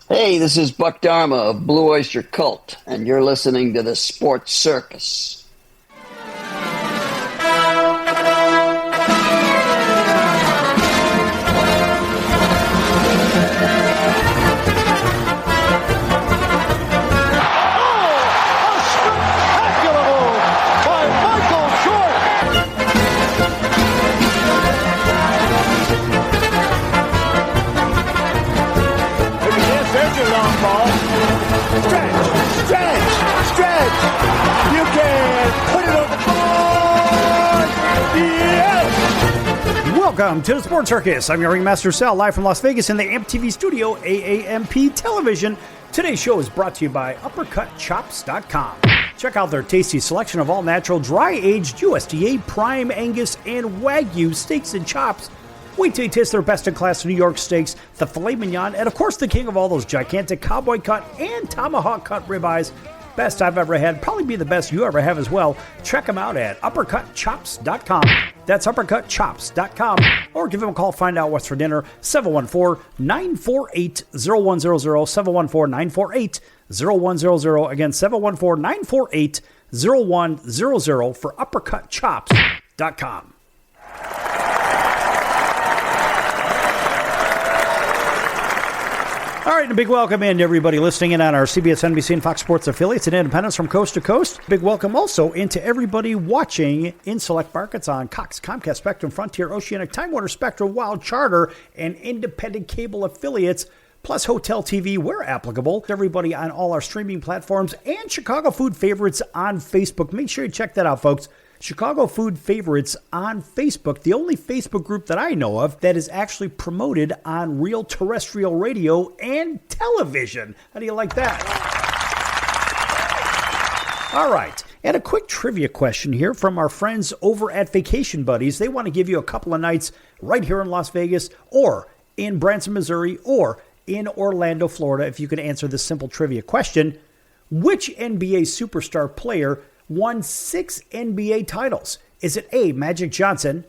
Hey, this is Buck Dharma of Blue Oyster Cult, and you're listening to the Sports Circus. Welcome to the Sports Circus. I'm your ringmaster Sal, live from Las Vegas in the AMP TV studio, AAMP Television. Today's show is brought to you by UppercutChops.com. Check out their tasty selection of all-natural, dry-aged USDA, prime Angus, and Wagyu steaks and chops. Wait till you taste their best-in-class New York steaks, the filet mignon, and of course the king of all those gigantic cowboy cut and tomahawk cut ribeyes. Best I've ever had, probably be the best you ever have as well. Check them out at UppercutChops.com. That's UppercutChops.com. Or give them a call, find out what's for dinner. 714-948-0100. 714-948-0100. Again, 714-948-0100 for UppercutChops.com. All right, and a big welcome in to everybody listening in on our CBS, NBC, and Fox Sports affiliates and independents from coast to coast. Big welcome also into everybody watching in select markets on Cox, Comcast, Spectrum, Frontier, Oceanic, Time Warner, Spectrum, Wild Charter, and independent cable affiliates, plus Hotel TV where applicable. Everybody on all our streaming platforms and Chicago Food Favorites on Facebook. Make sure you check that out, folks. Chicago Food Favorites on Facebook, the only Facebook group that I know of that is actually promoted on real terrestrial radio and television. How do you like that? All right, and a quick trivia question here from our friends over at Vacation Buddies. They want to give you a couple of nights right here in Las Vegas or in Branson, Missouri, or in Orlando, Florida. If you can answer this simple trivia question, which NBA superstar player won 6 NBA titles? Is it A, Magic Johnson,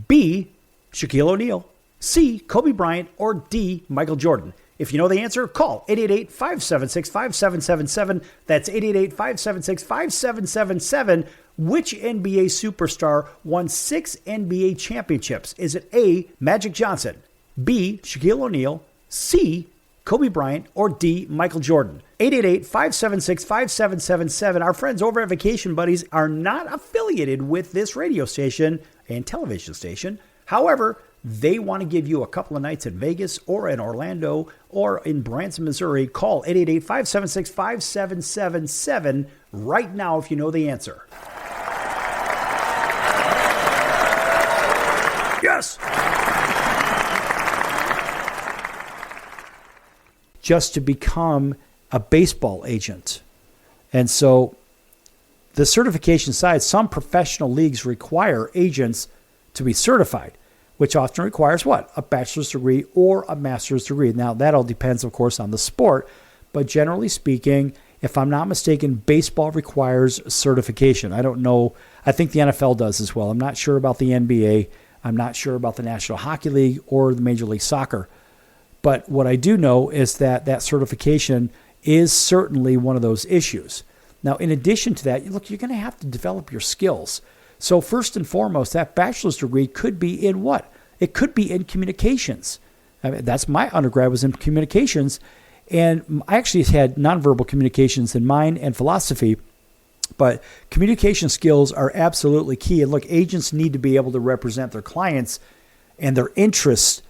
B, Shaquille O'Neal, C, Kobe Bryant, or D, Michael Jordan? If you know the answer, call 888-576-5777. That's 888-576-5777. Which NBA superstar won 6 NBA championships? Is it A, Magic Johnson, B, Shaquille O'Neal, C, Kobe Bryant, or D, Michael Jordan? 888-576-5777. Our friends over at Vacation Buddies are not affiliated with this radio station and television station. However, they want to give you a couple of nights in Vegas or in Orlando or in Branson, Missouri. Call 888-576-5777 right now if you know the answer. Yes! Just to become a baseball agent. And so the certification side, some professional leagues require agents to be certified, which often requires what? A bachelor's degree or a master's degree. Now, that all depends, of course, on the sport. But generally speaking, if I'm not mistaken, baseball requires certification. I don't know. I think the NFL does as well. I'm not sure about the NBA. I'm not sure about the National Hockey League or the Major League Soccer. But what I do know is that that certification is certainly one of those issues. Now, in addition to that, look, you're going to have to develop your skills. So first and foremost, that bachelor's degree could be in what? It could be in communications. I mean, that's my undergrad was in communications. And I actually had nonverbal communications in mine and philosophy. But communication skills are absolutely key. And look, agents need to be able to represent their clients and their interests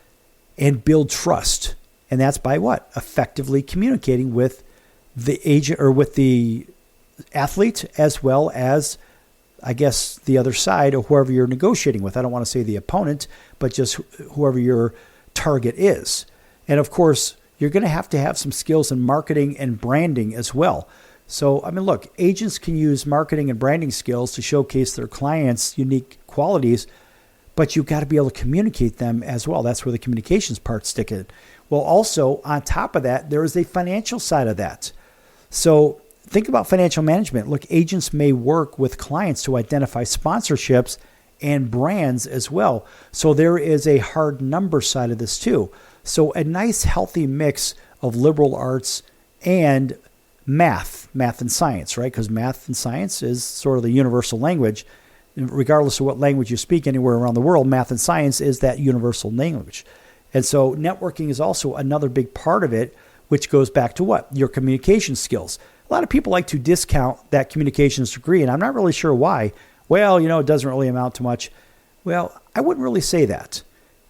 and build trust. And that's by what? Effectively communicating with the agent or with the athlete as well as, I guess, the other side or whoever you're negotiating with. I don't want to say the opponent, but just whoever your target is. And of course, you're going to have some skills in marketing and branding as well. So, I mean, look, agents can use marketing and branding skills to showcase their clients' unique qualities, but you've got to be able to communicate them as well. That's where the communications part stick in. Well, also, on top of that, there is a financial side of that. So think about financial management. Look, agents may work with clients to identify sponsorships and brands as well. So there is a hard number side of this too. So a nice, healthy mix of liberal arts and math and science, right? Because math and science is sort of the universal language. Regardless of what language you speak anywhere around the world, math and science is that universal language. And so networking is also another big part of it, which goes back to what? Your communication skills. A lot of people like to discount that communications degree, and I'm not really sure why. Well, it doesn't really amount to much. Well, I wouldn't really say that.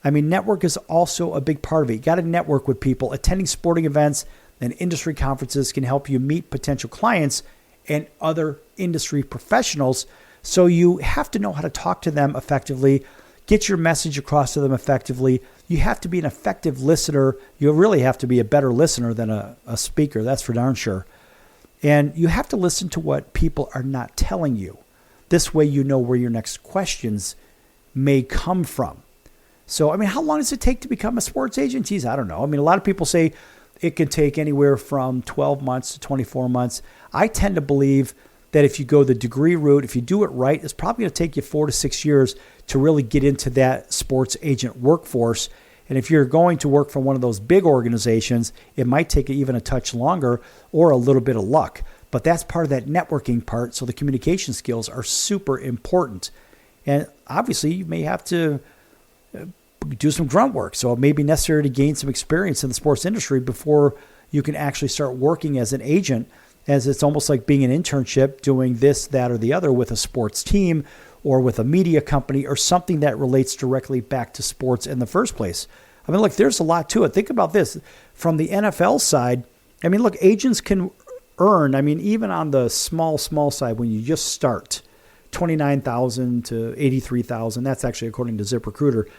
I mean, network is also a big part of it. You got to network with people. Attending sporting events and industry conferences can help you meet potential clients and other industry professionals. So you have to know how to talk to them effectively, get your message across to them effectively. You have to be an effective listener. You really have to be a better listener than a speaker. That's for darn sure. And you have to listen to what people are not telling you. This way you know where your next questions may come from. So, I mean, how long does it take to become a sports agent? Geez, I don't know. I mean, a lot of people say it can take anywhere from 12 months to 24 months. I tend to believe that if you go the degree route, if you do it right, it's probably going to take you 4 to 6 years to really get into that sports agent workforce. And if you're going to work for one of those big organizations, it might take even a touch longer or a little bit of luck. But that's part of that networking part. So the communication skills are super important. And obviously, you may have to do some grunt work. So it may be necessary to gain some experience in the sports industry before you can actually start working as an agent, as it's almost like being an internship, doing this, that, or the other with a sports team or with a media company or something that relates directly back to sports in the first place. I mean, look, there's a lot to it. Think about this. From the NFL side, I mean, look, agents can earn, I mean, even on the small side, when you just start, $29,000 to $83,000. That's actually according to ZipRecruiter.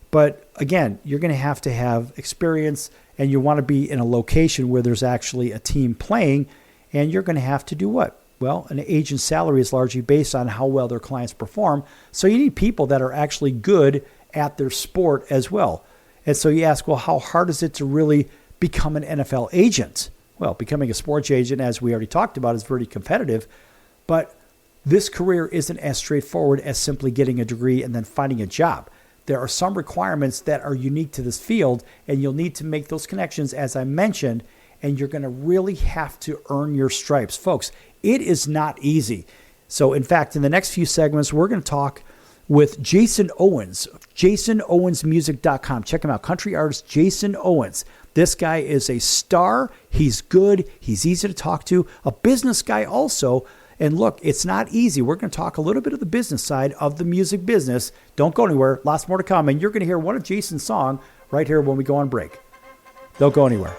But again, you're going to have experience, and you want to be in a location where there's actually a team playing, and you're going to have to do what? Well, an agent's salary is largely based on how well their clients perform. So you need people that are actually good at their sport as well. And so you ask, well, how hard is it to really become an NFL agent? Well, becoming a sports agent, as we already talked about, is very competitive. But this career isn't as straightforward as simply getting a degree and then finding a job. There are some requirements that are unique to this field, and you'll need to make those connections, as I mentioned, and you're going to really have to earn your stripes. Folks, it is not easy. So, in fact, in the next few segments, we're going to talk with Jason Owens, JasonOwensMusic.com. Check him out, country artist Jason Owens. This guy is a star. He's good. He's easy to talk to. A business guy also. And look, it's not easy. We're going to talk a little bit of the business side of the music business. Don't go anywhere. Lots more to come. And you're going to hear one of Jason's songs right here when we go on break. Don't go anywhere.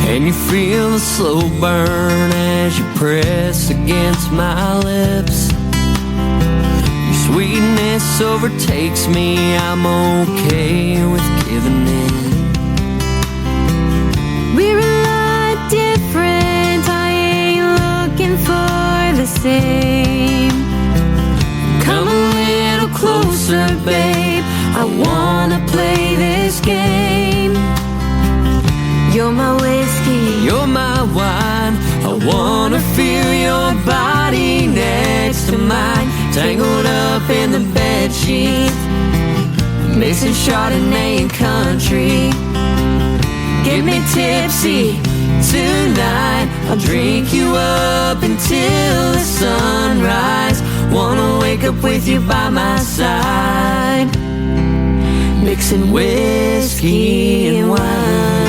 Can you feel the slow burn as you press against my lips? Your sweetness overtakes me, I'm okay with giving in. We're a lot different, I ain't looking for the same. Come a little closer, babe, I wanna play this game. You're my whiskey, You're my wine, I wanna feel your body next to mine. Tangled up in the bedsheet, mixing Chardonnay and country. Get me tipsy tonight, I'll drink you up until the sunrise. Wanna wake up with you by my side, mixing whiskey and wine.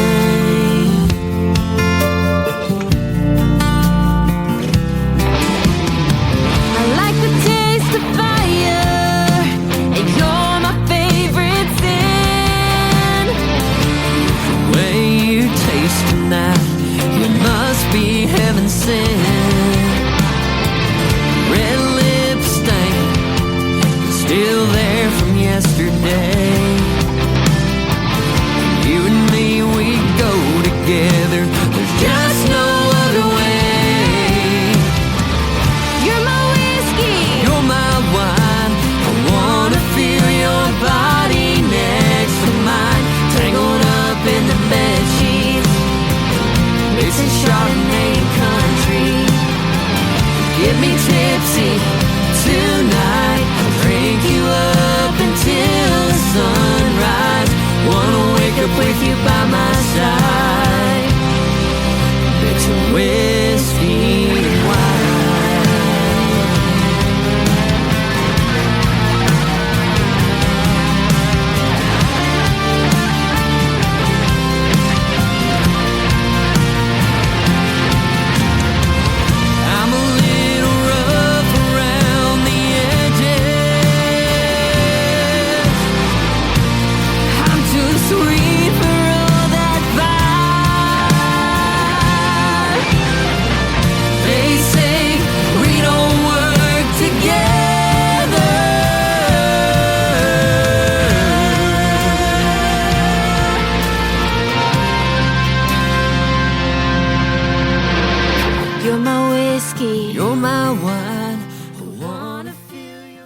Be heaven sent. Red lip stain, still there from yesterday. You and me, we Get me tipsy tonight. I'll drink you up until the sunrise. Wanna wake up with you by my side. Mix of whiskey and wine. I'm a little rough around the edges. I'm too sweet for all that fire. They say we don't work together. You're my whiskey. You're my wine. I wanna feel your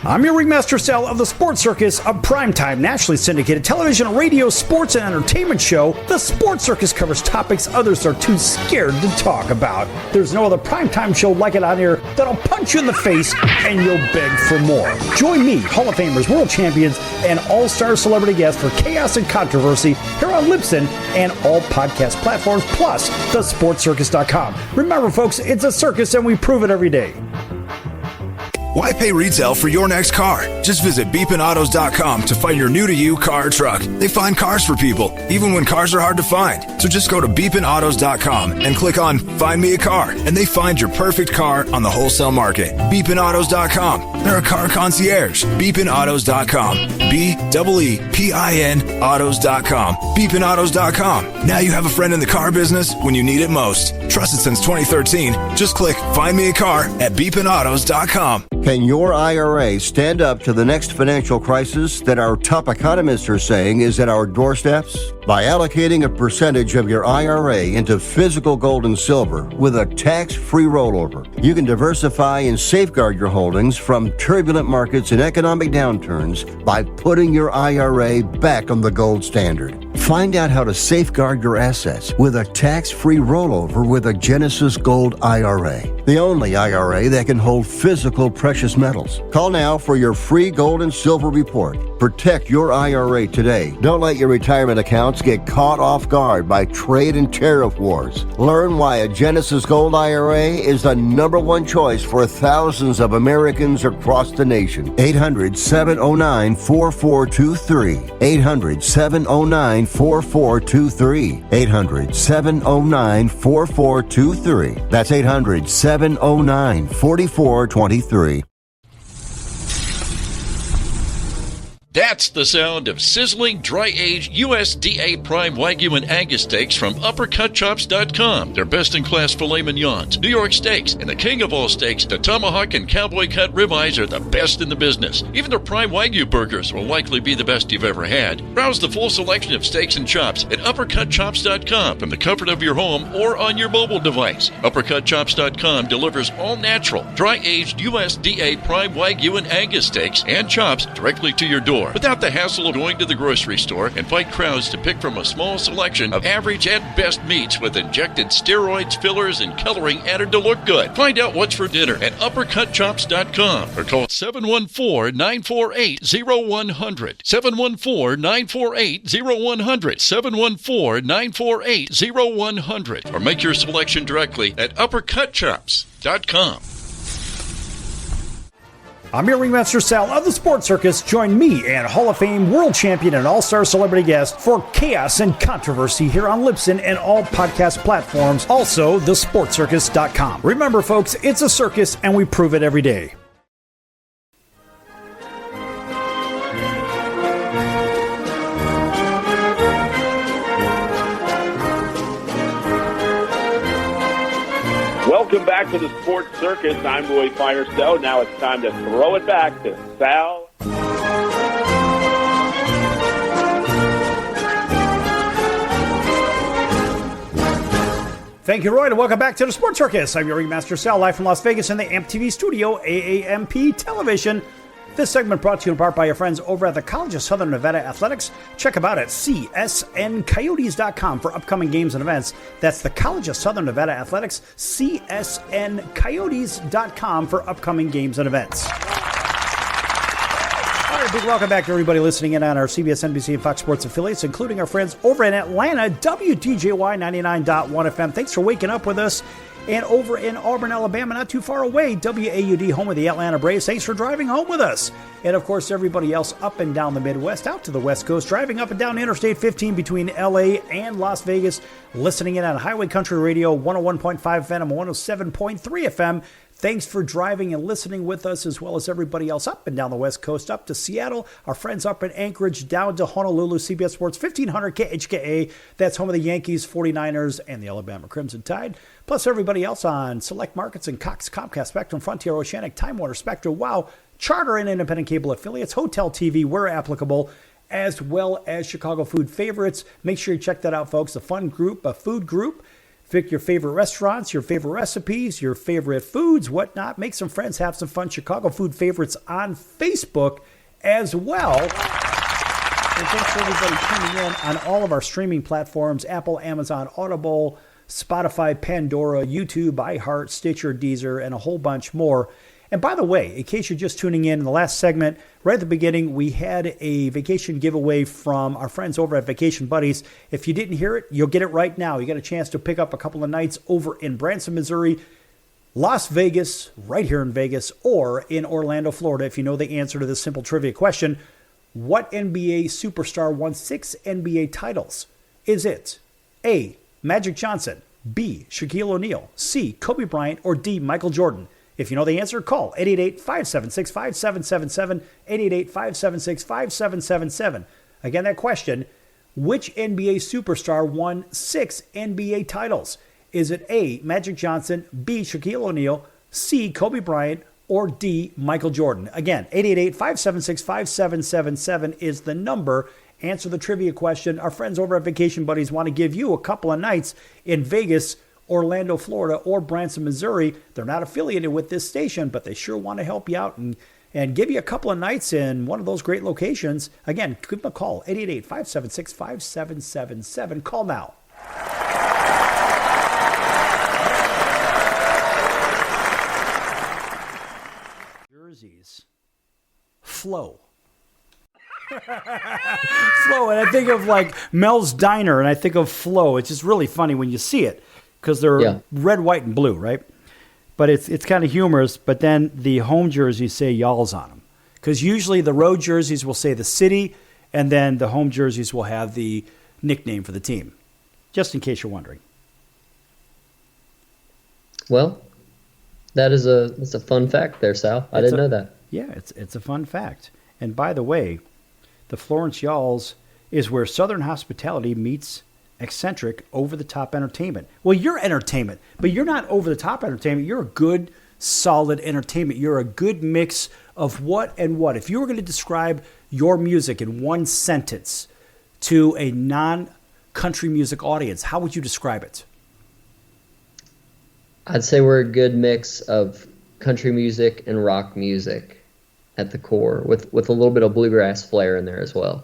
I'm your ringmaster Sal of the Sports Circus, a primetime, nationally syndicated television, radio, sports, and entertainment show. The Sports Circus covers topics others are too scared to talk about. There's no other primetime show like it on here that'll punch you in the face and you'll beg for more. Join me, Hall of Famers, world champions, and all-star celebrity guests for chaos and controversy here on Libsyn and all podcast platforms, plus thesportcircus.com. Remember, folks, it's a circus and we prove it every day. Why pay retail for your next car? Just visit beepinautos.com to find your new-to-you car or truck. They find cars for people, even when cars are hard to find. So just go to beepinautos.com and click on Find Me a Car, and they find your perfect car on the wholesale market. Beepinautos.com. They're a car concierge. Beepinautos.com. B-E-E-P-I-N autos.com. Beepinautos.com. Now you have a friend in the car business when you need it most. Trusted since 2013. Just click Find Me a Car at beepinautos.com. Can your IRA stand up to the next financial crisis that our top economists are saying is at our doorsteps? By allocating a percentage of your IRA into physical gold and silver with a tax-free rollover, you can diversify and safeguard your holdings from turbulent markets and economic downturns by putting your IRA back on the gold standard. Find out how to safeguard your assets with a tax-free rollover with a Genesis Gold IRA, the only IRA that can hold physical precious metals. Call now for your free gold and silver report. Protect your IRA today. Don't let your retirement accounts get caught off guard by trade and tariff wars. Learn why a Genesis Gold IRA is the #1 choice for thousands of Americans across the nation. 800-709-4423. 800-709-4423. 800-709-4423. That's 800-709-4423. That's the sound of sizzling, dry-aged USDA Prime Wagyu and Angus steaks from UppercutChops.com. Their best-in-class filet mignons, New York steaks, and the king of all steaks, the tomahawk and cowboy cut ribeyes are the best in the business. Even their Prime Wagyu burgers will likely be the best you've ever had. Browse the full selection of steaks and chops at UppercutChops.com from the comfort of your home or on your mobile device. UppercutChops.com delivers all-natural, dry-aged USDA Prime Wagyu and Angus steaks and chops directly to your door, without the hassle of going to the grocery store and fight crowds to pick from a small selection of average and best meats with injected steroids, fillers, and coloring added to look good. Find out what's for dinner at UppercutChops.com or call 714-948-0100. 714-948-0100. 714-948-0100. Or make your selection directly at UppercutChops.com. I'm your ringmaster Sal of the Sports Circus. Join me and Hall of Fame world champion and all-star celebrity guest for chaos and controversy here on Libsyn and all podcast platforms. Also, thesportcircus.com. Remember, folks, it's a circus and we prove it every day. Welcome back to the Sports Circus. I'm Roy Firestone. Now it's time to throw it back to Sal. Thank you, Roy, and welcome back to the Sports Circus. I'm your ringmaster, Sal, live from Las Vegas in the AMP TV studio, AAMP Television. This segment brought to you in part by your friends over at the College of Southern Nevada Athletics. Check them out at csncoyotes.com for upcoming games and events. That's the College of Southern Nevada Athletics, csncoyotes.com for upcoming games and events. All right, big welcome back to everybody listening in on our CBS, NBC, and Fox Sports affiliates, including our friends over in Atlanta, WDJY 99.1 FM. Thanks for waking up with us. And over in Auburn, Alabama, not too far away, WAUD, home of the Atlanta Braves. Thanks for driving home with us. And, of course, everybody else up and down the Midwest, out to the West Coast, driving up and down Interstate 15 between L.A. and Las Vegas, listening in on Highway Country Radio, 101.5 FM and 107.3 FM. Thanks for driving and listening with us, as well as everybody else up and down the West Coast, up to Seattle, our friends up in Anchorage, down to Honolulu, CBS Sports 1500 KHKA. That's home of the Yankees, 49ers, and the Alabama Crimson Tide. Plus everybody else on select markets in Cox, Comcast, Spectrum, Frontier, Oceanic, Time Warner, Spectrum, WOW, Charter, and independent cable affiliates, Hotel TV, where applicable, as well as Chicago Food Favorites. Make sure you check that out, folks. A fun group, a food group. Pick your favorite restaurants, your favorite recipes, your favorite foods, whatnot. Make some friends, have some fun. Chicago Food Favorites on Facebook as well. And thanks for everybody tuning in on all of our streaming platforms, Apple, Amazon, Audible, Spotify, Pandora, YouTube, iHeart, Stitcher, Deezer, and a whole bunch more. And by the way, in case you're just tuning in the last segment, right at the beginning, we had a vacation giveaway from our friends over at Vacation Buddies. If you didn't hear it, you'll get it right now. You got a chance to pick up a couple of nights over in Branson, Missouri, Las Vegas, right here in Vegas, or in Orlando, Florida. If you know the answer to this simple trivia question, what NBA superstar won 6 NBA titles? Is it A, Magic Johnson, B, Shaquille O'Neal, C, Kobe Bryant, or D, Michael Jordan? If you know the answer, call 888-576-5777, 888-576-5777. Again, that question, which NBA superstar won 6 NBA titles? Is it A, Magic Johnson, B, Shaquille O'Neal, C, Kobe Bryant, or D, Michael Jordan? Again, 888-576-5777 is the number. Answer the trivia question. Our friends over at Vacation Buddies want to give you a couple of nights in Vegas, Orlando, Florida, or Branson, Missouri. They're not affiliated with this station, but they sure want to help you out and give you a couple of nights in one of those great locations. Again, give them a call, 888-576-5777. Call now. Jerseys. Flow. Flow, and I think of like Mel's Diner, and I think of Flow. It's just really funny when you see it, because they're red, white, and blue, right? But it's kind of humorous. But then the home jerseys say y'alls on them, because usually the road jerseys will say the city, and then the home jerseys will have the nickname for the team, just in case you're wondering. Well, that's a fun fact there, Sal. I didn't know that. Yeah, it's a fun fact. And by the way, the Florence Y'alls is where Southern hospitality meets eccentric, over-the-top entertainment. Well, you're entertainment, but you're not over-the-top entertainment. You're a good, solid entertainment. You're a good mix of what and what. If you were going to describe your music in one sentence to a non-country music audience, how would you describe it? I'd say we're a good mix of country music and rock music at the core, with a little bit of bluegrass flair in there as well.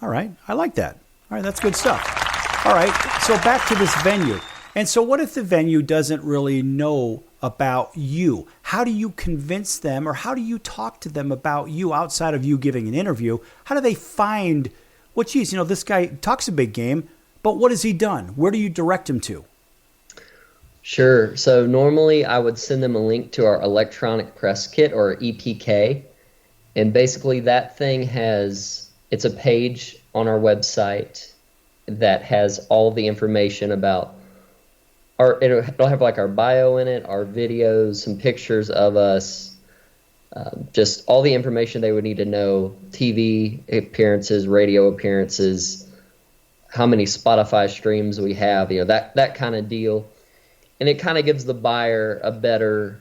All right. I like that. All right. That's good stuff. All right. So back to this venue. And so what if the venue doesn't really know about you? How do you convince them, or how do you talk to them about you outside of you giving an interview? How do they find, well, geez, this guy talks a big game, but what has he done? Where do you direct him to? Sure. So normally I would send them a link to our electronic press kit, or EPK. And basically that thing it's a page on our website that has all the information about it'll have like our bio in it, our videos, some pictures of us, just all the information they would need to know, TV appearances, radio appearances, how many Spotify streams we have, that kind of deal. And it kind of gives the buyer a better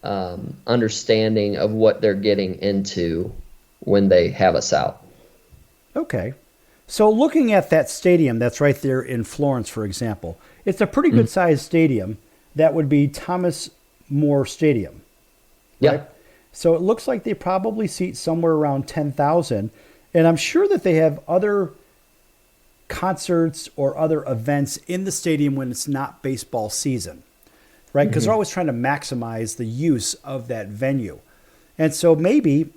understanding of what they're getting into when they have us out. Okay. So looking at that stadium that's right there in Florence, for example, it's a pretty good sized stadium. That would be Thomas More Stadium. Yeah. Right? So it looks like they probably seat somewhere around 10,000. And I'm sure that they have other concerts or other events in the stadium when it's not baseball season, right? Because they're always trying to maximize the use of that venue. And so maybe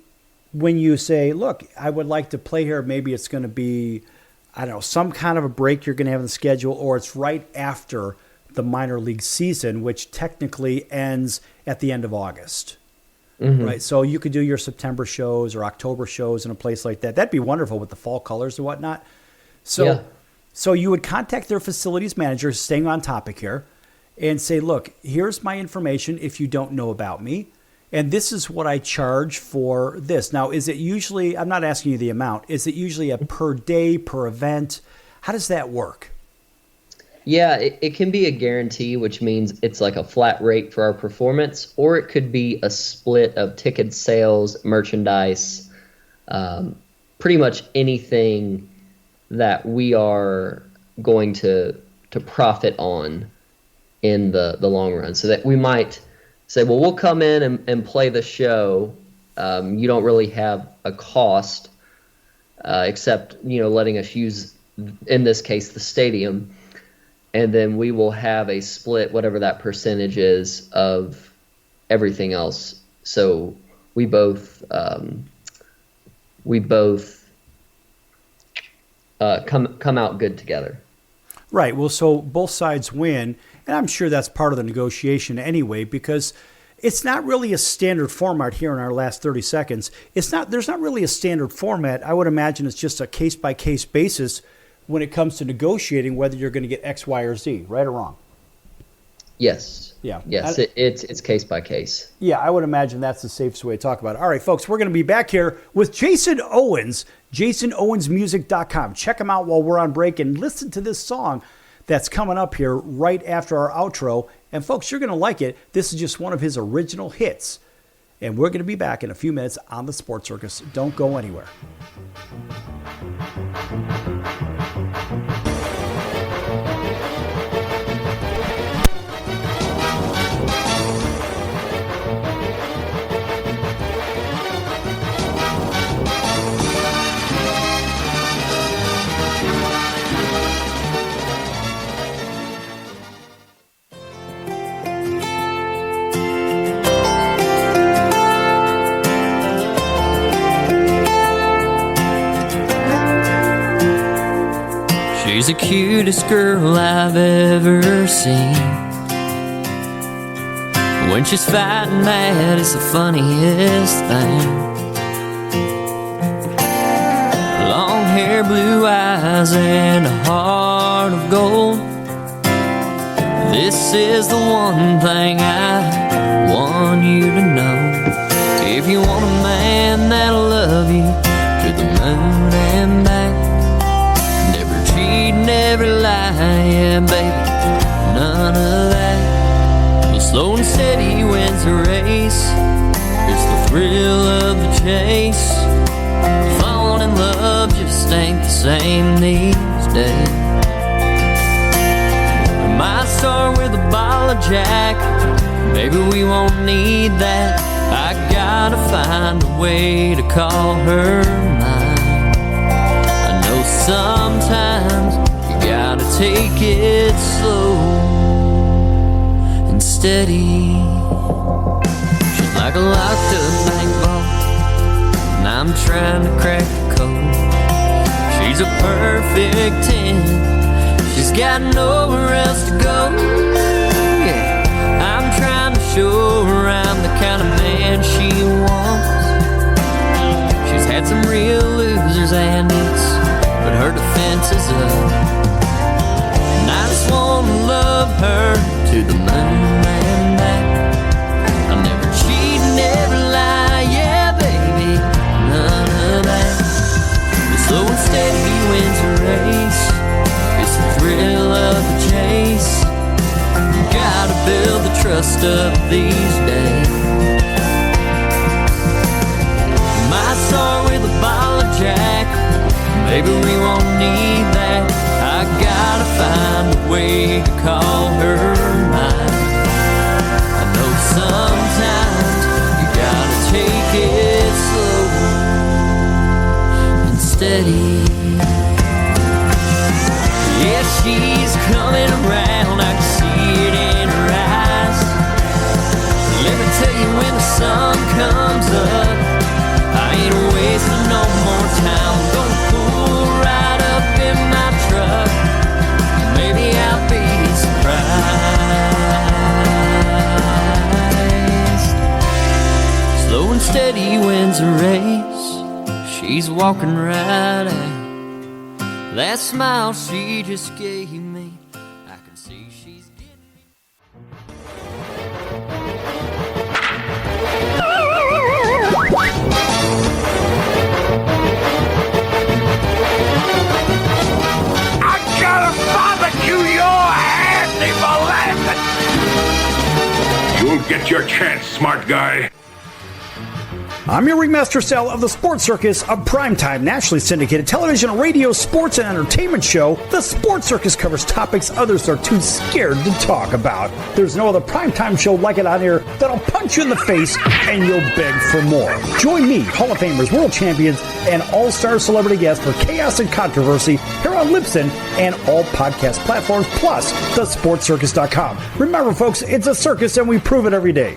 when you say, look, I would like to play here, maybe it's going to be, I don't know, some kind of a break you're going to have in the schedule, or it's right after the minor league season, which technically ends at the end of August. Right. So you could do your September shows or October shows in a place like that. That'd be wonderful with the fall colors and whatnot. So you would contact their facilities manager, staying on topic here, and say, look, here's my information if you don't know about me. And this is what I charge for this. Now, is it usually, I'm not asking you the amount, is it usually a per day, per event? How does that work? Yeah, it can be a guarantee, which means it's like a flat rate for our performance, or it could be a split of ticket sales, merchandise, pretty much anything that we are going to profit on in the long run. So that we might say, well, we'll come in and play the show. You don't really have a cost except, letting us use, in this case, the stadium. And then we will have a split, whatever that percentage is, of everything else. So we both come out good together. Right. Well, so both sides win, and I'm sure that's part of the negotiation anyway, because it's not really a standard format here in our last 30 seconds. There's not really a standard format. I would imagine it's just a case-by-case basis when it comes to negotiating whether you're going to get X, Y, or Z, right or wrong? Yes. Yeah. Yes, it's case by case. Yeah, I would imagine that's the safest way to talk about it. All right, folks, we're going to be back here with Jason Owens, JasonOwensMusic.com. Check him out while we're on break and listen to this song that's coming up here right after our outro. And, folks, you're going to like it. This is just one of his original hits. And we're going to be back in a few minutes on the Sports Circus. Don't go anywhere. She's the cutest girl I've ever seen. When she's fighting mad, it's the funniest thing. Long hair, blue eyes, and a heart of gold. This is the one thing I want you to know. If you want a man that'll love you to the moon and back, never lie, yeah, baby, none of that. Well, slow and steady wins the race. It's the thrill of the chase. Falling in love just ain't the same these days. We might start with a bottle of Jack. Maybe we won't need that. I gotta find a way to call her mine. I know sometimes gotta take it slow and steady. She's like a locked up bank vault, and I'm trying to crack the code. She's a perfect 10. She's got nowhere else to go. Yeah, I'm trying to show her I'm the kind of man she wants. She's had some real losers and it's but her defense is up. And I just want to love her to the moon and back. I'll never cheat, never lie, yeah, baby, none of that. But slow and steady wins the race. It's the thrill of the chase. Gotta build the trust up these days. Might start with a bottle of Jack. Maybe we won't need steady. Yeah, she's coming around, I can see it in her eyes. Let me tell you, when the sun comes up, I ain't wasting no more time. I'm gonna pull right up in my truck, maybe I'll be surprised. Slow and steady wins a race, she's walking right out. That smile she just gave me, I can see she's getting. I gotta barbecue your handy for laughing. You'll get your chance, smart guy. I'm your ringmaster Sal of the Sports Circus, a primetime nationally syndicated television, radio, sports, and entertainment show. The Sports Circus covers topics others are too scared to talk about. There's no other primetime show like it on here that'll punch you in the face and you'll beg for more. Join me, Hall of Famers, world champions, and all-star celebrity guests for chaos and controversy here on Libsyn and all podcast platforms, plus thesportcircus.com. Remember, folks, it's a circus and we prove it every day.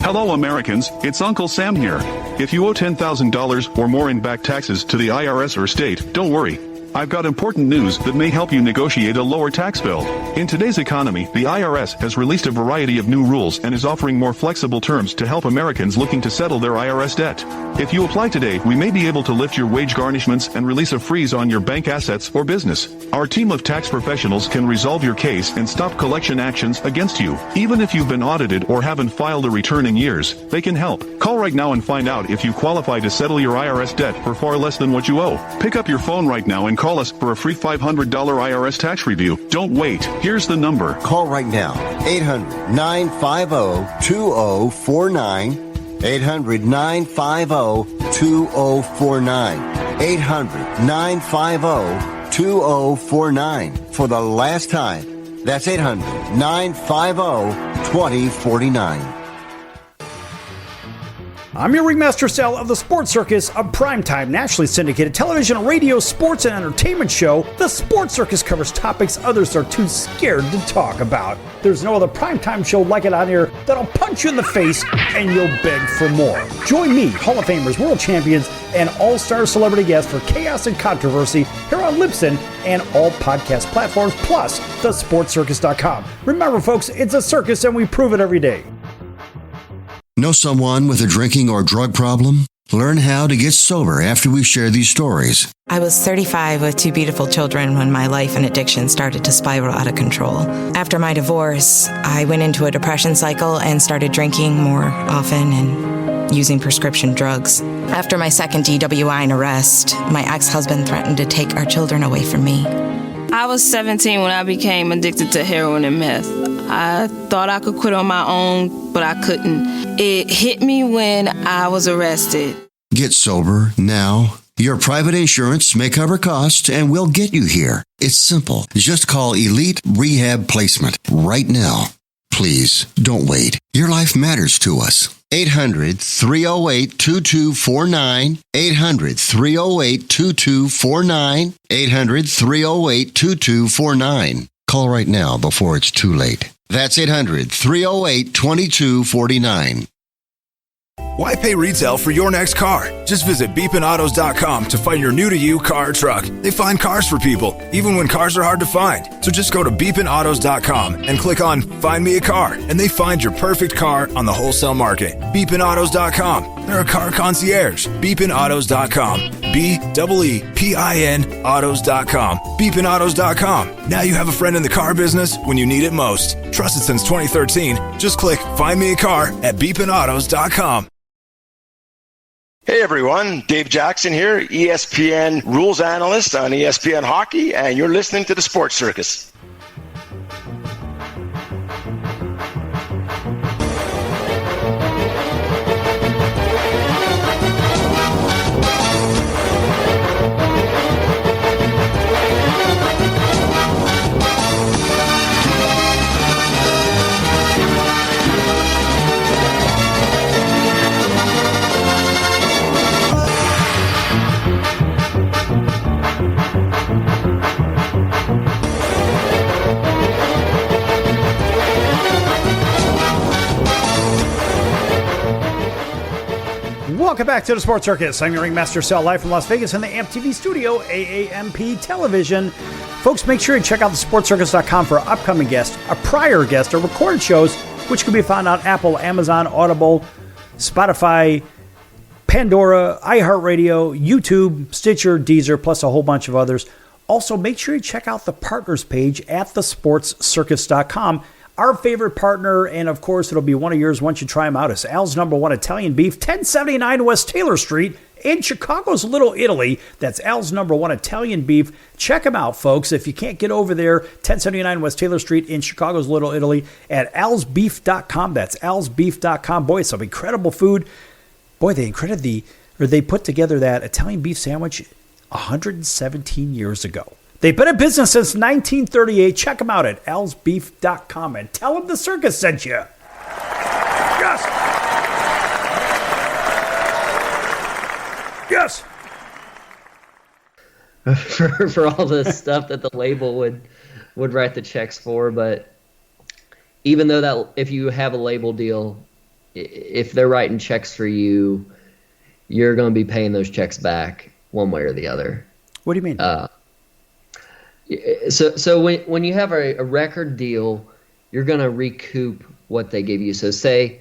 Hello Americans, it's Uncle Sam here. If you owe $10,000 or more in back taxes to the IRS or state, don't worry. I've got important news that may help you negotiate a lower tax bill. In today's economy, the IRS has released a variety of new rules and is offering more flexible terms to help Americans looking to settle their IRS debt. If you apply today, we may be able to lift your wage garnishments and release a freeze on your bank assets or business. Our team of tax professionals can resolve your case and stop collection actions against you. Even if you've been audited or haven't filed a return in years, they can help. Call right now and find out if you qualify to settle your IRS debt for far less than what you owe. Pick up your phone right now and call us for a free $500 IRS tax review. Don't wait. Here's the number. Call right now. 800-950-2049. 800-950-2049. 800-950-2049. For the last time. That's 800-950-2049. I'm your ringmaster Sal of the Sports Circus, a primetime nationally syndicated television, radio, sports, and entertainment show. The Sports Circus covers topics others are too scared to talk about. There's no other primetime show like it on here that'll punch you in the face and you'll beg for more. Join me, Hall of Famers, world champions, and all-star celebrity guests for chaos and controversy here on Libsyn and all podcast platforms, plus thesportcircus.com. Remember, folks, it's a circus and we prove it every day. Know someone with a drinking or drug problem? Learn how to get sober after we share these stories. I was 35 with 2 beautiful children when my life and addiction started to spiral out of control. After my divorce, I went into a depression cycle and started drinking more often and using prescription drugs. After my second DWI and arrest, my ex-husband threatened to take our children away from me. I was 17 when I became addicted to heroin and meth. I thought I could quit on my own, but I couldn't. It hit me when I was arrested. Get sober now. Your private insurance may cover costs and we'll get you here. It's simple. Just call Elite Rehab Placement right now. Please, don't wait. Your life matters to us. 800-308-2249. 800-308-2249. 800-308-2249. Call right now before it's too late. That's 800-308-2249. Why pay retail for your next car? Just visit beepinautos.com to find your new-to-you car or truck. They find cars for people, even when cars are hard to find. So just go to beepinautos.com and click on Find Me a Car, and they find your perfect car on the wholesale market. beepinautos.com. They're a car concierge. beepinautos.com. BEEPIN autos.com. beepinautos.com. Now you have a friend in the car business when you need it most. Trusted since 2013. Just click Find Me a Car at beepinautos.com. Hey everyone, Dave Jackson here, ESPN rules analyst on ESPN Hockey, and you're listening to the Sports Circus. Welcome back to the Sports Circus. I'm your ringmaster, Sal, live from Las Vegas in the AMP TV studio, AAMP Television. Folks, make sure you check out thesportscircus.com for upcoming guests, a prior guest, or recorded shows, which can be found on Apple, Amazon, Audible, Spotify, Pandora, iHeartRadio, YouTube, Stitcher, Deezer, plus a whole bunch of others. Also, make sure you check out the partners page at thesportscircus.com. Our favorite partner, and of course it'll be one of yours once you try them out, is Al's Number One Italian Beef, 1079 West Taylor Street in Chicago's Little Italy. That's Al's Number One Italian Beef. Check them out, folks. If you can't get over there, 1079 West Taylor Street in Chicago's Little Italy at alsbeef.com. That's alsbeef.com. Boy, it's some incredible food. Boy, they put together that Italian beef sandwich 117 years ago. They've been in business since 1938. Check them out at alsbeef.com and tell them the circus sent you. Yes! Yes! for all the stuff that the label would write the checks for, but even though that if you have a label deal, if they're writing checks for you, you're going to be paying those checks back one way or the other. What do you mean? So when you have a record deal, you're going to recoup what they give you. So say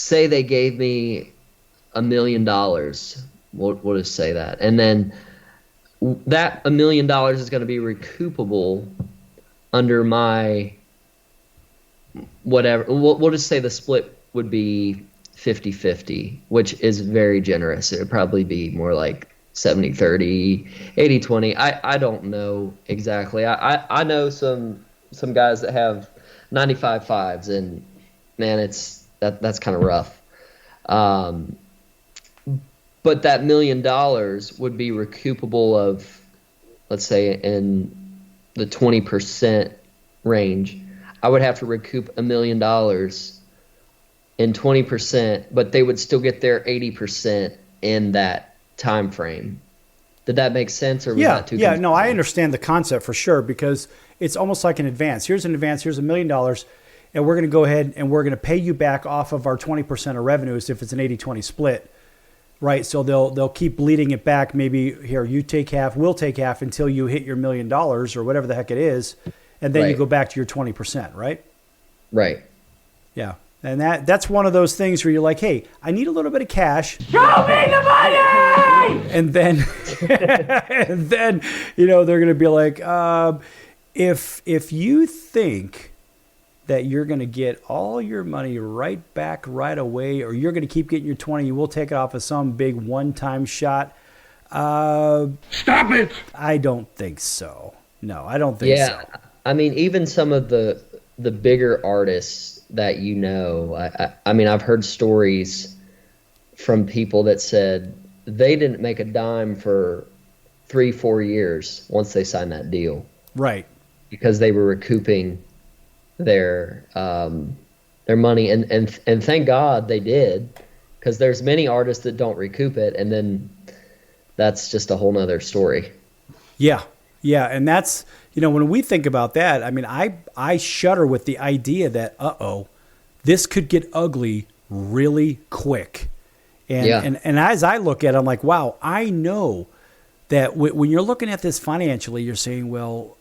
they gave me $1 million. We'll just say that. And then that $1 million is going to be recoupable under my whatever. We'll just say the split would be 50-50, which is very generous. It would probably be more like 70-30, 80-20. I don't know exactly. I know some guys that have 95-5s, and man, that's kind of rough. But that $1 million would be recoupable of, let's say, in the 20% range. I would have to recoup $1 million in 20%, but they would still get their 80% in that time frame. Did that make sense, or was that too confusing? No, I understand the concept for sure, because it's almost like an advance. Here's an advance, here's $1 million, and we're going to go ahead and we're going to pay you back off of our 20% of revenues if it's an 80-20 split, right? So they'll keep bleeding it back. Maybe here, you take half, we'll take half until you hit your $1 million or whatever the heck it is, and then you go back to your 20%, right? Right. Yeah. And that's one of those things where you're like, hey, I need a little bit of cash. Show me the money! And then, they're going to be like, if you think that you're going to get all your money right back right away, or you're going to keep getting your 20, we'll take it off of some big one-time shot. Stop it! I don't think so. No, I don't think so. Yeah, I mean, even some of the bigger artists that I mean, I've heard stories from people that said they didn't make a dime for 3-4 years once they signed that deal. Right. Because they were recouping their money, and thank God they did, because there's many artists that don't recoup it, and then that's just a whole nother story. Yeah, and that's, when we think about that, I mean, I shudder with the idea that, this could get ugly really quick. And as I look at it, I'm like, wow, I know that when you're looking at this financially, you're saying, well,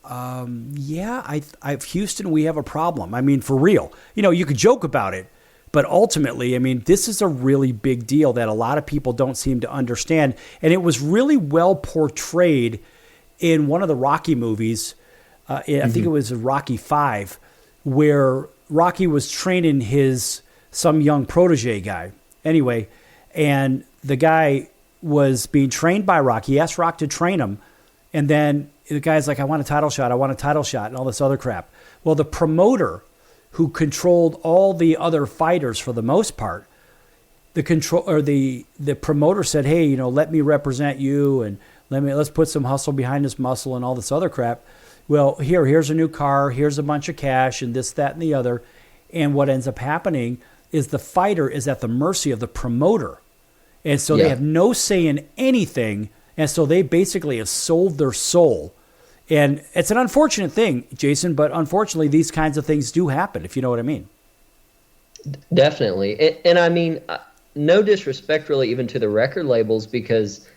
Houston, we have a problem. I mean, for real. You could joke about it, but ultimately, I mean, this is a really big deal that a lot of people don't seem to understand. And it was really well portrayed in one of the Rocky movies. I think it was Rocky V, where Rocky was training some young protege guy. Anyway, and the guy was being trained by Rocky. He asked Rock to train him. And then the guy's like, I want a title shot, and all this other crap. Well, the promoter who controlled all the other fighters for the most part, the promoter said, hey, let me represent you, and let's put some hustle behind this muscle and all this other crap. Well, here's a new car, here's a bunch of cash, and this, that, and the other. And what ends up happening is the fighter is at the mercy of the promoter. And so they have no say in anything. And so they basically have sold their soul. And it's an unfortunate thing, Jason, but unfortunately these kinds of things do happen, if you know what I mean. Definitely. And I mean, no disrespect really even to the record labels, because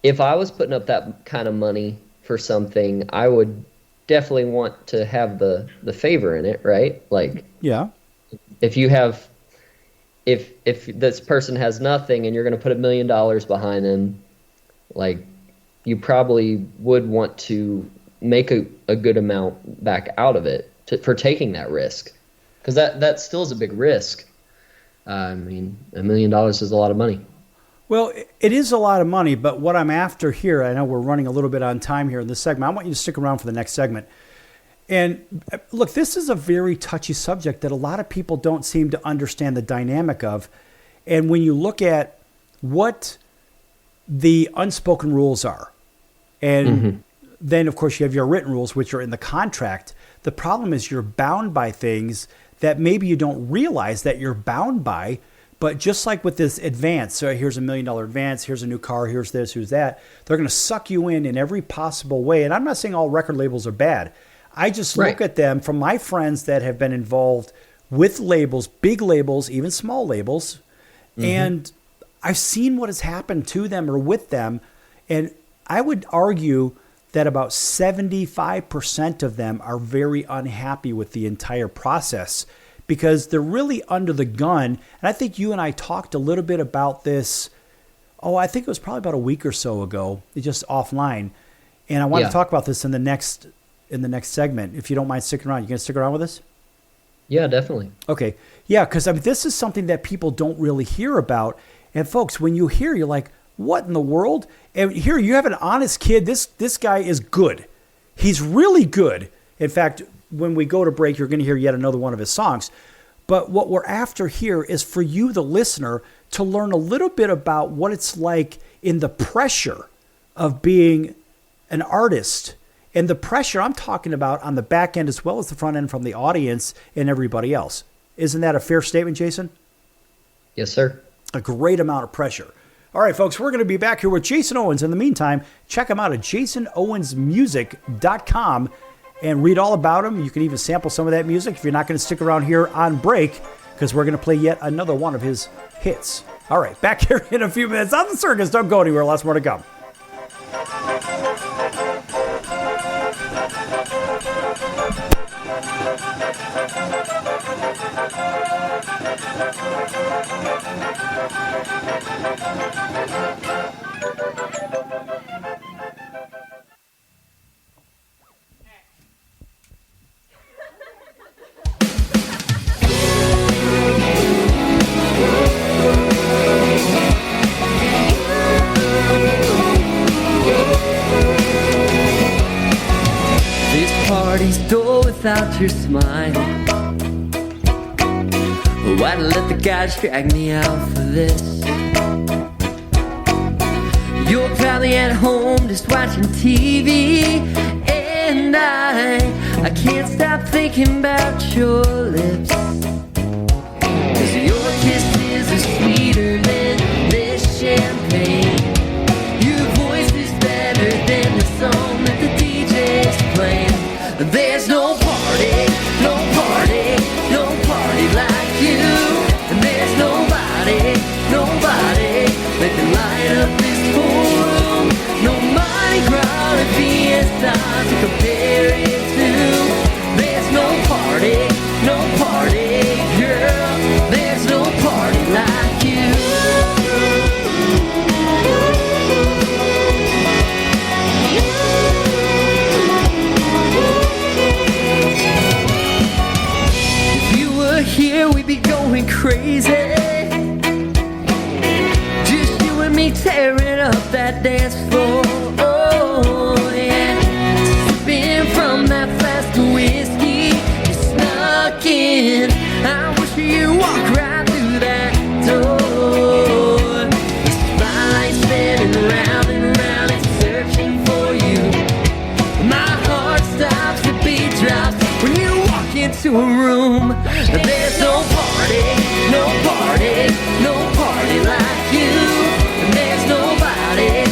if I was putting up that kind of money for something, I would definitely want to have the favor in it, right? Like, yeah, if you have, if this person has nothing and you're going to put $1 million behind them, like, you probably would want to make a good amount back out of it for taking that risk, because that still is a big risk. I mean, $1 million is a lot of money. Well, it is a lot of money, but what I'm after here, I know we're running a little bit on time here in this segment. I want you to stick around for the next segment. And look, this is a very touchy subject that a lot of people don't seem to understand the dynamic of. And when you look at what the unspoken rules are, and then, of course, you have your written rules, which are in the contract. The problem is you're bound by things that maybe you don't realize that you're bound by. But just like with this advance, so here's $1 million advance, here's a new car, here's this, here's that. They're going to suck you in every possible way. And I'm not saying all record labels are bad. I just look at them from my friends that have been involved with labels, big labels, even small labels. And I've seen what has happened to them or with them. And I would argue that about 75% of them are very unhappy with the entire process, because they're really under the gun. And I think you and I talked a little bit about this. Oh, I think it was probably about a week or so ago, just offline. And I want to talk about this in the next segment. If you don't mind sticking around, you going to stick around with us? Yeah, definitely. Okay. Yeah, because I mean, this is something that people don't really hear about. And folks, when you hear, you're like, what in the world? And here you have an honest kid. This guy is good. He's really good. In fact, when we go to break, you're going to hear yet another one of his songs. But what we're after here is for you, the listener, to learn a little bit about what it's like in the pressure of being an artist. And the pressure I'm talking about on the back end as well as the front end from the audience and everybody else. Isn't that a fair statement, Jason? Yes, sir. A great amount of pressure. All right, folks, we're going to be back here with Jason Owens. In the meantime, check him out at jasonowensmusic.com and read all about him. You can even sample some of that music if you're not going to stick around here on break, because we're going to play yet another one of his hits. All right, back here in a few minutes on The Circus. Don't go anywhere. Lots more to come. Party's dull without your smile. Why'd I let the guys drag me out for this? You're probably at home just watching TV, and I can't stop thinking about your lips, 'cause your kisses are sweeter than this champagne. Your voice is better than the song that the DJ's playing. There's no party, no party, no party like you. And there's nobody that can light up this whole room. No Mardi Gras or Fiesta to compare it to. There's no party, girl. There's no party like you. Here we'd be going crazy, just you and me tearing up that dance floor. Oh yeah, sipping from that flask of whiskey you snuck in. I wish you walked right through that door. The spotlight spinning round and round and searching for you. My heart stops, the beat drops when you walk into a room. There's no party, no party, no party like you. And there's nobody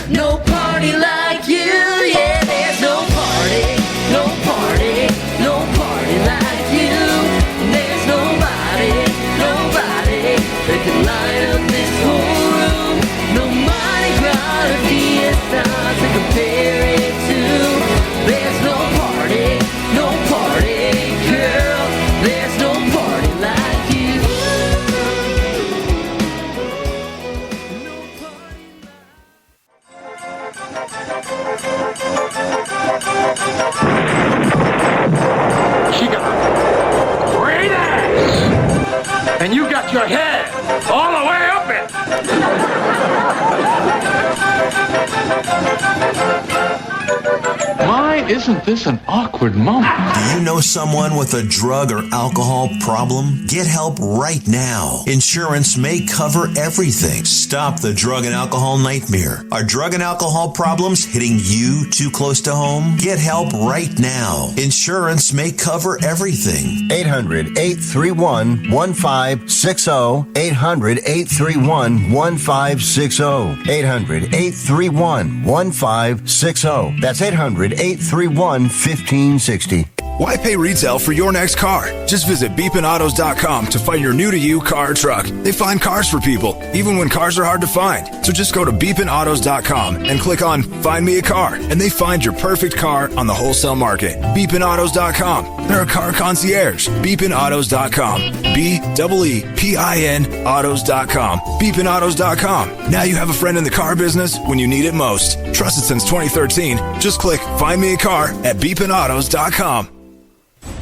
no party like you. Yeah, there's no party, no party, no party like you. There's nobody, nobody that can light up this whole room. No Mardi Gras or Fiesta to compare it to. There's no party, girl. There's no party like you. She got a great ass, and you got your head all the way up it. Why isn't this an awkward moment? Do you know someone with a drug or alcohol problem? Get help right now. Insurance may cover everything. Stop the drug and alcohol nightmare. Are drug and alcohol problems hitting you too close to home? Get help right now. Insurance may cover everything. 800-831-1560. 800-831-1560. 800-831-1560. That's 800-831-1560. Why pay retail for your next car? Just visit beepinautos.com to find your new-to-you car or truck. They find cars for people, even when cars are hard to find. So just go to beepinautos.com and click on Find Me a Car, and they find your perfect car on the wholesale market. Beepinautos.com. They're a car concierge. Beepinautos.com. B-E-E-P-I-N autos.com. Beepinautos.com. Now you have a friend in the car business when you need it most. Trusted since 2013. Just click Find Me a Car at beepinautos.com.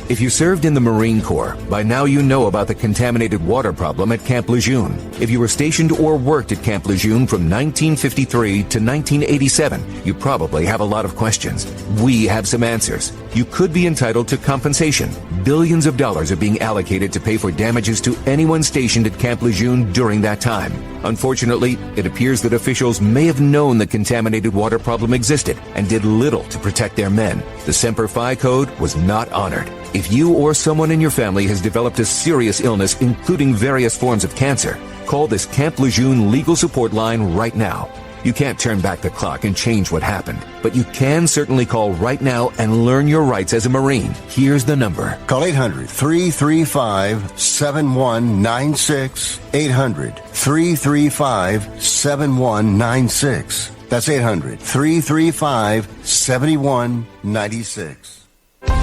If you served in the Marine Corps, by now you know about the contaminated water problem at Camp Lejeune. If you were stationed or worked at Camp Lejeune from 1953 to 1987, you probably have a lot of questions. We have some answers. You could be entitled to compensation. Billions of dollars are being allocated to pay for damages to anyone stationed at Camp Lejeune during that time. Unfortunately, it appears that officials may have known the contaminated water problem existed and did little to protect their men. The Semper Fi code was not honored. If you or someone in your family has developed a serious illness, including various forms of cancer, call this Camp Lejeune legal support line right now. You can't turn back the clock and change what happened, but you can certainly call right now and learn your rights as a Marine. Here's the number. Call 800-335-7196. 800-335-7196. That's 800-335-7196.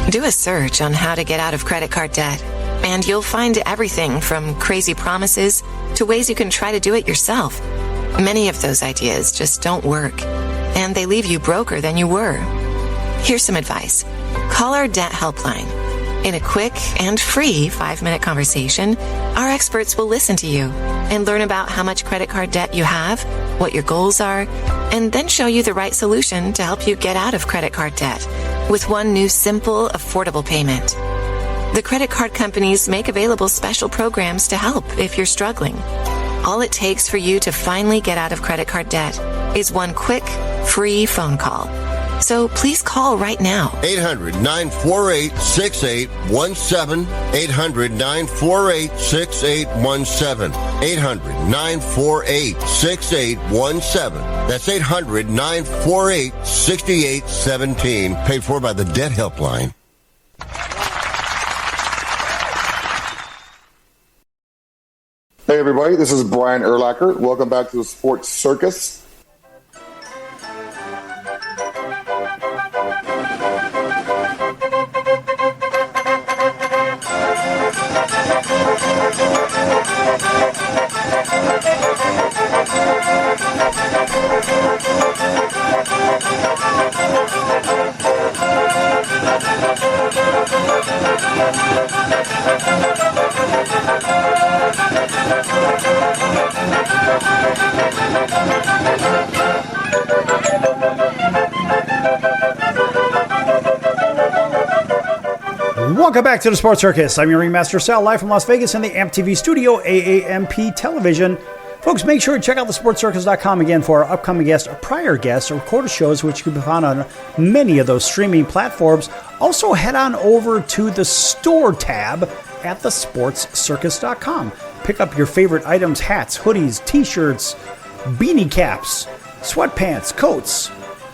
Do a search on how to get out of credit card debt, and you'll find everything from crazy promises to ways you can try to do it yourself. Many of those ideas just don't work, and they leave you broker than you were. Here's some advice. Call our debt helpline. In a quick and free 5-minute conversation, our experts will listen to you and learn about how much credit card debt you have, what your goals are, and then show you the right solution to help you get out of credit card debt with one new simple, affordable payment. The credit card companies make available special programs to help if you're struggling. All it takes for you to finally get out of credit card debt is one quick, free phone call. So please call right now. 800-948-6817. 800-948-6817. 800-948-6817. That's 800-948-6817. Paid for by the Debt Helpline. Hey everybody, this is Brian Urlacher. Welcome back to the Sports Circus. Welcome back to the Sports Circus. I'm your ringmaster Sal, live from Las Vegas in the AMP TV studio, AAMP television. Folks, make sure to check out thesportscircus.com again for our upcoming guests, or prior guests, or recorded shows, which can be found on many of those streaming platforms. Also, head on over to the store tab at thesportscircus.com. Pick up your favorite items, hats, hoodies, t-shirts, beanie caps, sweatpants, coats,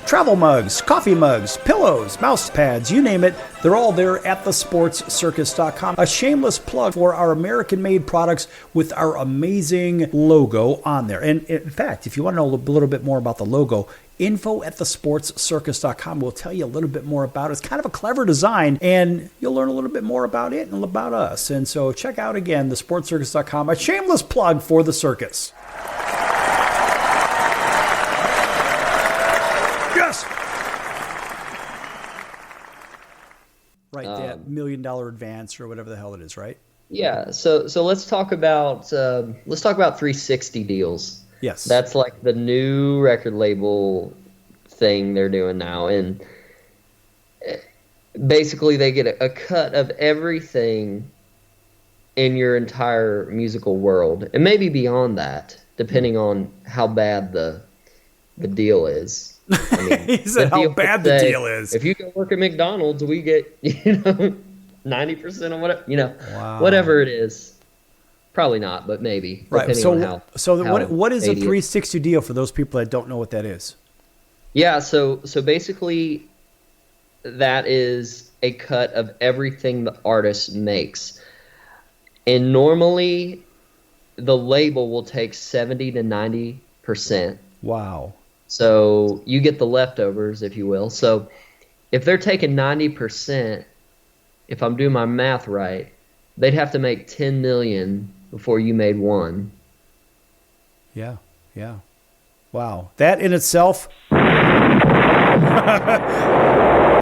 travel mugs, coffee mugs, pillows, mouse pads, you name it. They're all there at thesportscircus.com. A shameless plug for our American-made products with our amazing logo on there. And in fact, if you want to know a little bit more about the logo, info at thesportscircus.com will tell you a little bit more about it. It's kind of a clever design, and you'll learn a little bit more about it and about us. And so check out, again, thesportscircus.com, a shameless plug for the circus. Yes! Right, that $1 million advance or whatever the hell it is, right? Yeah, so let's talk about 360 deals. Yes. That's like the new record label thing they're doing now. And basically they get a cut of everything in your entire musical world. And maybe beyond that, depending on how bad the deal is. I mean, he said how bad the deal is. If you go work at McDonald's, we get, 90% of whatever, whatever it is. Probably not, but maybe. Right. On what is a 360 deal for those people that don't know what that is? Yeah. So basically, that is a cut of everything the artist makes, and normally, the label will take 70 to 90%. Wow. So you get the leftovers, if you will. So if they're taking 90%, if I'm doing my math right, they'd have to make 10 million before you made one. Yeah. Wow. That in itself,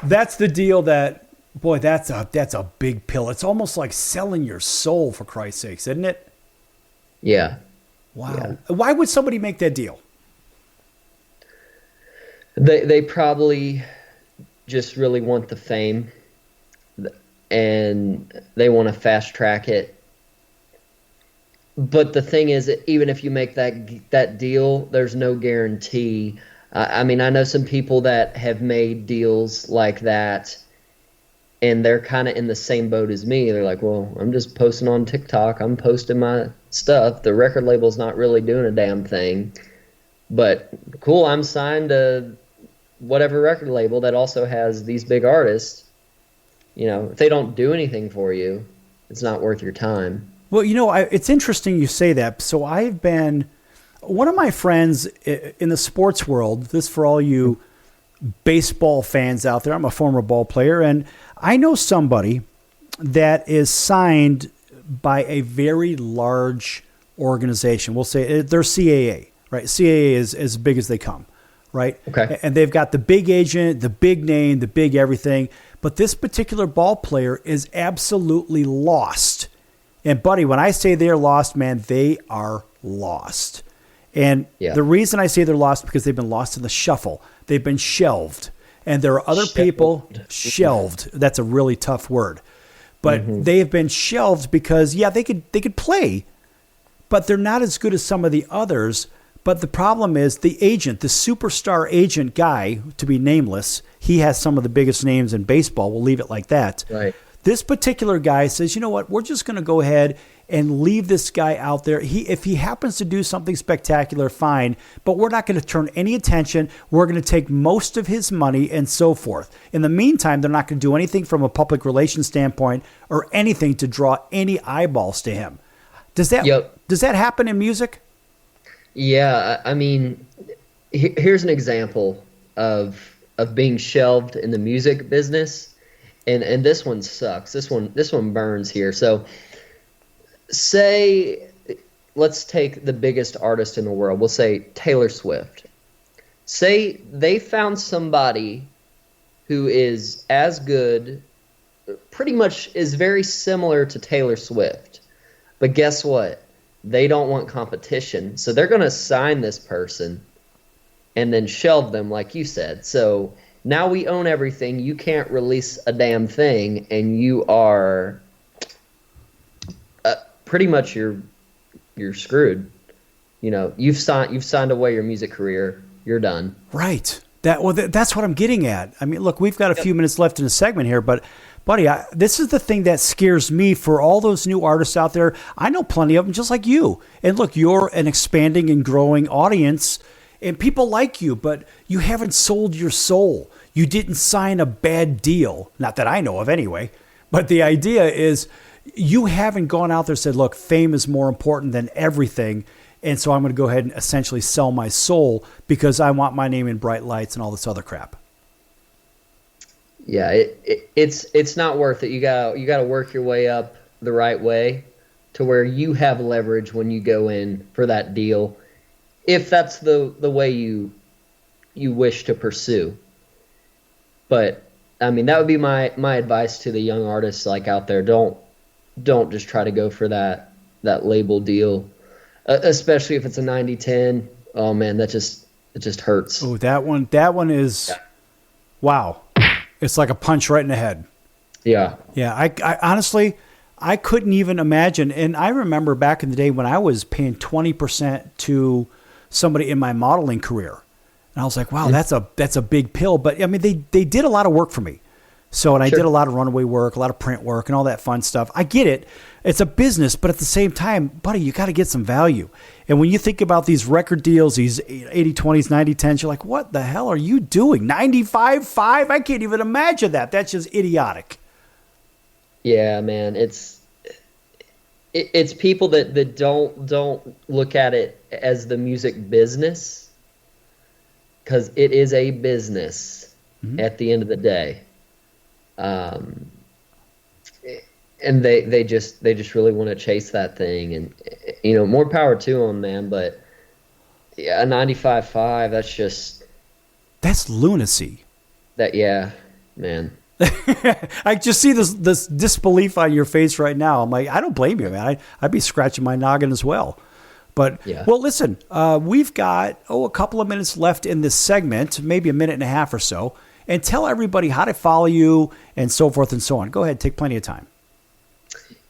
that's the deal that, boy, that's a big pill. It's almost like selling your soul, for Christ's sakes, isn't it? Yeah. Wow. Yeah. Why would somebody make that deal? They probably just really want the fame, and they want to fast track it. But the thing is, even if you make that deal, there's no guarantee. I mean, I know some people that have made deals like that, and they're kind of in the same boat as me. They're like, well, I'm just posting on TikTok. I'm posting my stuff. The record label's not really doing a damn thing. But cool, I'm signed to whatever record label that also has these big artists. If they don't do anything for you, it's not worth your time. Well, it's interesting you say that. So I've been, one of my friends in the sports world, this for all you baseball fans out there, I'm a former ball player, and I know somebody that is signed by a very large organization. We'll say they're CAA, right? CAA is as big as they come, right? Okay. And they've got the big agent, the big name, the big everything. But this particular ball player is absolutely lost. And, buddy, when I say they're lost, man, they are lost. And the reason I say they're lost because they've been lost in the shuffle. They've been shelved. And there are other people shelved. That's a really tough word. But they have been shelved because, they could play, but they're not as good as some of the others. But the problem is the agent, the superstar agent guy, to be nameless, he has some of the biggest names in baseball. We'll leave it like that. Right. This particular guy says, you know what, we're just going to go ahead and leave this guy out there. If he happens to do something spectacular, fine, but we're not going to turn any attention. We're going to take most of his money and so forth. In the meantime, they're not going to do anything from a public relations standpoint or anything to draw any eyeballs to him. Does that happen in music? Yeah, I mean, here's an example of being shelved in the music business. And this one sucks. This one burns here. So let's take the biggest artist in the world. We'll say Taylor Swift. Say they found somebody who is as good, pretty much is very similar to Taylor Swift. But guess what? They don't want competition. So they're going to sign this person and then shelve them, like you said. So now we own everything. You can't release a damn thing, and you are pretty much you're screwed. You've signed away your music career. You're done. Right. That's what I'm getting at. I mean, look, we've got a few minutes left in the segment here, but buddy, this is the thing that scares me for all those new artists out there. I know plenty of them, just like you. And look, you're an expanding and growing audience. and people like you, but you haven't sold your soul. You didn't sign a bad deal. Not that I know of anyway. But the idea is you haven't gone out there and said, look, fame is more important than everything. And so I'm going to go ahead and essentially sell my soul because I want my name in bright lights and all this other crap. Yeah, it's not worth it. You got to work your way up the right way to where you have leverage when you go in for that deal, if that's the way you wish to pursue. But I mean, that would be my advice to the young artists like out there. Don't just try to go for that label deal, especially if it's a 90-10. Oh man, it just hurts. Oh, that one is, wow. It's like a punch right in the head. Yeah. Yeah. I honestly, I couldn't even imagine. And I remember back in the day when I was paying 20% to somebody in my modeling career. And I was like, wow, that's a big pill. But I mean, they did a lot of work for me. So, and I did a lot of runaway work, a lot of print work and all that fun stuff. I get it. It's a business, but at the same time, buddy, you got to get some value. And when you think about these record deals, these 80-20s, 90-10s, you're like, what the hell are you doing? 95-5? I can't even imagine that. That's just idiotic. Yeah, man. It's people that don't look at it as the music business, because it is a business at the end of the day. And they just really want to chase that thing, and more power to them, man. But yeah, a 95.5, that's lunacy. Man. I just see this disbelief on your face right now. I'm like, I don't blame you, man. I'd be scratching my noggin as well. But, well, listen, we've got, a couple of minutes left in this segment, maybe a minute and a half or so. And tell everybody how to follow you and so forth and so on. Go ahead, take plenty of time.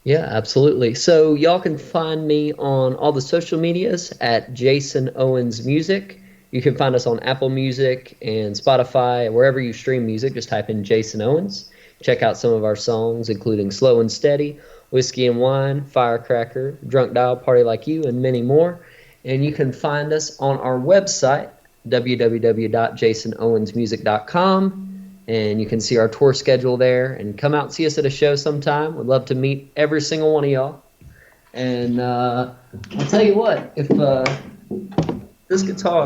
Yeah, absolutely. So y'all can find me on all the social medias at Jason Owens Music. You can find us on Apple Music and Spotify, wherever you stream music. Just type in Jason Owens. Check out some of our songs, including Slow and Steady, Whiskey and Wine, Firecracker, Drunk Dial, Party Like You, and many more. And you can find us on our website, www.jasonowensmusic.com, and you can see our tour schedule there, and come out and see us at a show sometime. We'd love to meet every single one of y'all. And I'll tell you what, if this guitar,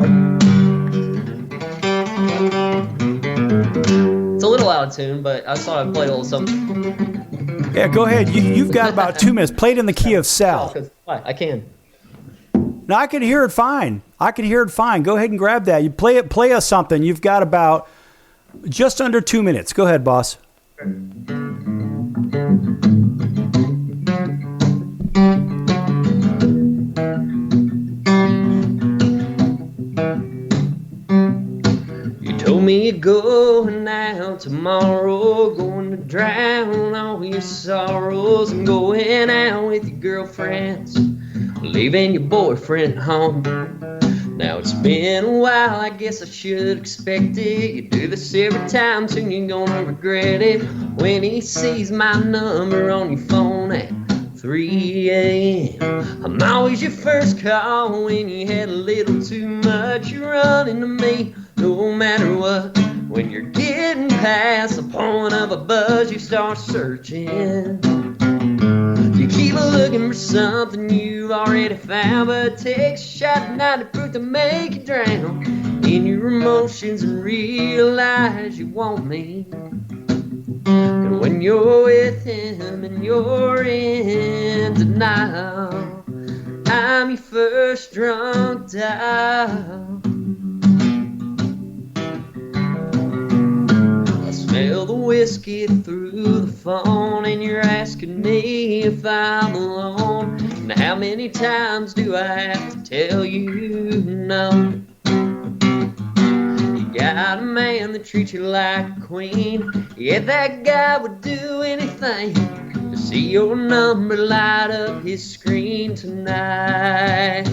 it's a little out of tune, but I thought I'd play a little something. Yeah, go ahead. You've got about 2 minutes. Play it in the key of Sal. I can. No, I can hear it fine. Go ahead and grab that. You play us something. You've got about just under 2 minutes. Go ahead, boss. You told me you're going out tomorrow, going to drown all your sorrows, and going out with your girlfriends, leaving your boyfriend at home. Now it's been a while, I guess I should expect it. You do this every time, soon you're gonna regret it. When he sees my number on your phone at 3 a.m. I'm always your first call when you had a little too much. You're running to me no matter what. When you're getting past the point of a buzz, you start searching. You keep looking for something you've already found, but it takes a shot of 90 proof to make you drown in your emotions and realize you want me. And when you're with him and you're in denial, I'm your first drunk dial. Smell the whiskey through the phone, and you're asking me if I'm alone. And how many times do I have to tell you no? You got a man that treats you like a queen. Yeah, that guy would do anything to see your number light up his screen tonight.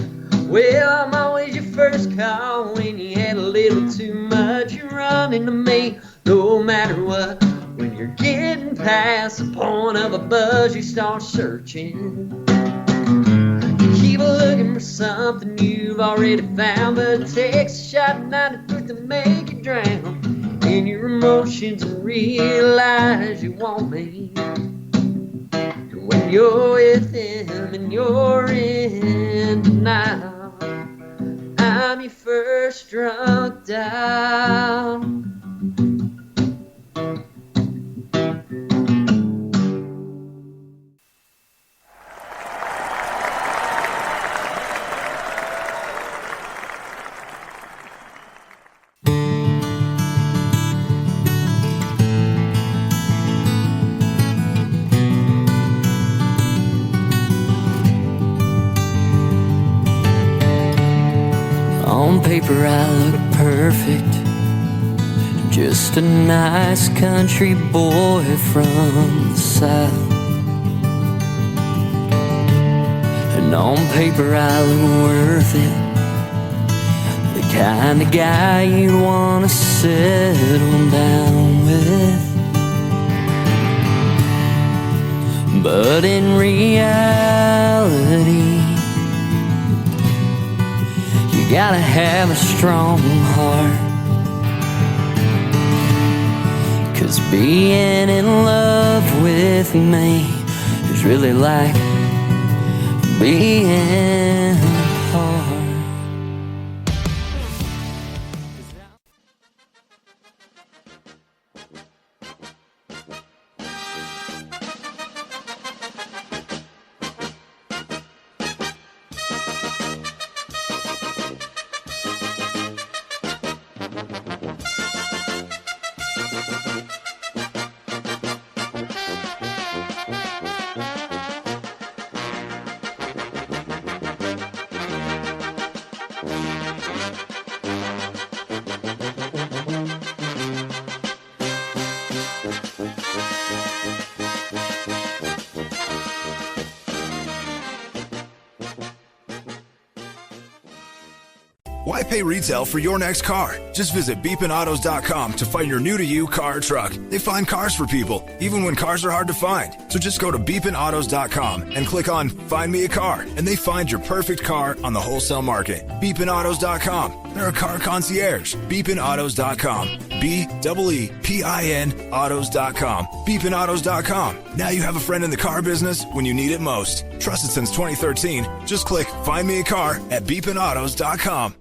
Well, I'm always your first call when you had a little too much. You're running to me no matter what. When you're getting past the point of a buzz, you start searching. You keep looking for something you you've already found, but it takes a shot of 90 proof to make you drown in your emotions and realize you want me. When you're with him and you're in denial, I'm your first drunk down. On paper I look perfect, just a nice country boy from the south. And on paper I look worth it, the kind of guy you'd wanna settle down with. But in reality, you gotta have a strong heart, 'cause being in love with me is really like being hard. Why pay retail for your next car? Just visit beepinautos.com to find your new-to-you car or truck. They find cars for people, even when cars are hard to find. So just go to beepinautos.com and click on Find Me a Car, and they find your perfect car on the wholesale market. Beepinautos.com. They're a car concierge. Beepinautos.com. B-E-E-P-I-N autos.com. Beepinautos.com. Now you have a friend in the car business when you need it most. Trusted since 2013. Just click Find Me a Car at beepinautos.com.